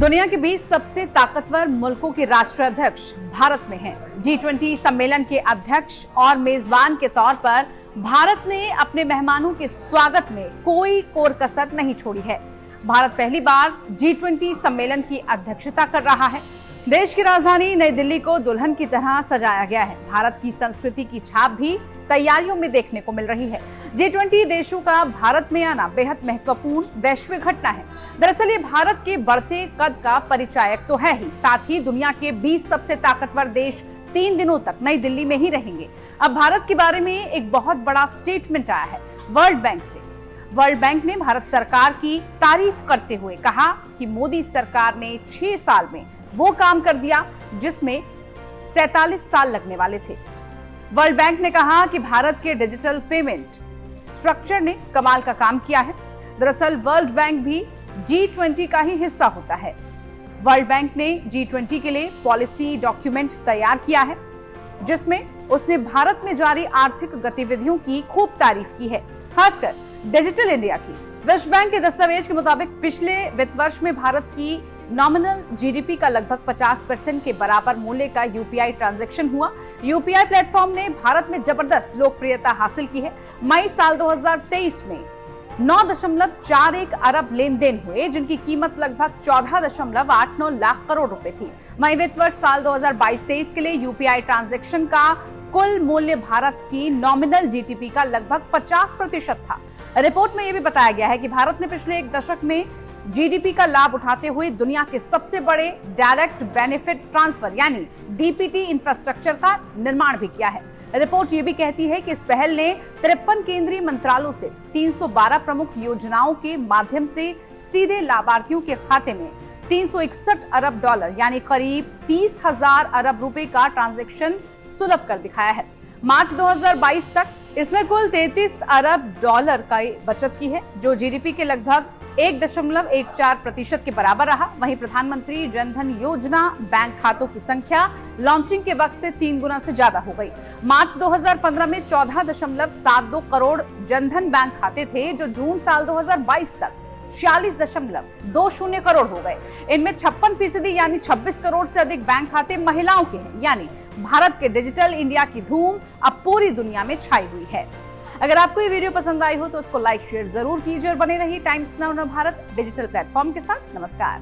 दुनिया के 20 सबसे ताकतवर मुल्कों के राष्ट्राध्यक्ष भारत में हैं। G20 सम्मेलन के अध्यक्ष और मेजबान के तौर पर भारत ने अपने मेहमानों के स्वागत में कोई कोर कसर नहीं छोड़ी है। भारत पहली बार G20 सम्मेलन की अध्यक्षता कर रहा है। देश की राजधानी नई दिल्ली को दुल्हन की तरह सजाया गया है। भारत की संस्कृति की छाप भी तैयारियों में देखने को मिल रही है। G20 देशों का भारत में आना बेहद महत्वपूर्ण वैश्विक घटना है। दरअसल ये भारत के बढ़ते कद का परिचायक तो है ही, साथ ही दुनिया के 20 सबसे ताकतवर देश 3 दिनों तक नई दिल्ली में ही रहेंगे। अब भारत के बारे में एक बहुत बड़ा स्टेटमेंट आया है वर्ल्ड बैंक से। वर्ल्ड बैंक ने भारत सरकार की तारीफ करते हुए कहा कि मोदी सरकार ने 6 साल में वो काम कर दिया जिसमें 47 साल लगने वाले थे। वर्ल्ड बैंक ने कहा कि भारत के डिजिटल पेमेंट स्ट्रक्चर ने कमाल का काम किया है। दरअसल वर्ल्ड बैंक भी G20 का ही हिस्सा होता है। वर्ल्ड बैंक ने G20 के लिए पॉलिसी डॉक्यूमेंट तैयार किया है, जिसमें उसने भारत में जारी आर्थिक गतिविधियों की खूब तारीफ की है, खासकर डिजिटल इंडिया की। विश्व बैंक के दस्तावेज के मुताबिक पिछले वित्त वर्ष में भारत की नॉमिनल जीडीपी का लगभग 50% के बराबर मूल्य का यूपीआई ट्रांजैक्शन हुआ। यूपीआई प्लेटफॉर्म ने भारत में जबरदस्त लोकप्रियता हासिल की है। मई साल 2023 में 9.41 अरब लेन देन हुए, जिनकी कीमत लगभग 14.89 लाख करोड़ रुपए थी। मई वित्त वर्ष साल 2022-23 के लिए यूपीआई ट्रांजैक्शन का कुल मूल्य भारत की नॉमिनल जीडीपी का लगभग 50% था। रिपोर्ट में यह भी बताया गया है कि भारत ने पिछले एक दशक में जीडीपी का लाभ उठाते हुए दुनिया के सबसे बड़े डायरेक्ट बेनिफिट ट्रांसफर यानी डीपीटी इंफ्रास्ट्रक्चर का निर्माण भी किया है। रिपोर्ट ये भी कहती है कि इस पहल ने 53 केंद्रीय मंत्रालयों से 312 प्रमुख योजनाओं के माध्यम से सीधे लाभार्थियों के खाते में 361 अरब डॉलर यानी करीब 30,000 अरब रुपए का ट्रांजैक्शन सुलभ कर दिखाया है। मार्च 2022 तक इसने कुल 33 अरब डॉलर का बचत की है, जो जीडीपी के लगभग 1.14% के बराबर रहा। वहीं प्रधानमंत्री जन धन योजना बैंक खातों की संख्या लॉन्चिंग के वक्त से 3 गुना से ज्यादा हो गई। मार्च 2015 में 14.72 करोड़ जनधन बैंक खाते थे, जो जून साल 2022 तक 46.20 करोड़ हो गए। इनमें 56% यानी 26 करोड़ से अधिक बैंक खाते महिलाओं के हैं। यानी भारत के डिजिटल इंडिया की धूम अब पूरी दुनिया में छाई हुई है। अगर आपको ये वीडियो पसंद आई हो तो उसको लाइक शेयर जरूर कीजिए और बने रहिए times now Bharat digital platform के साथ। नमस्कार।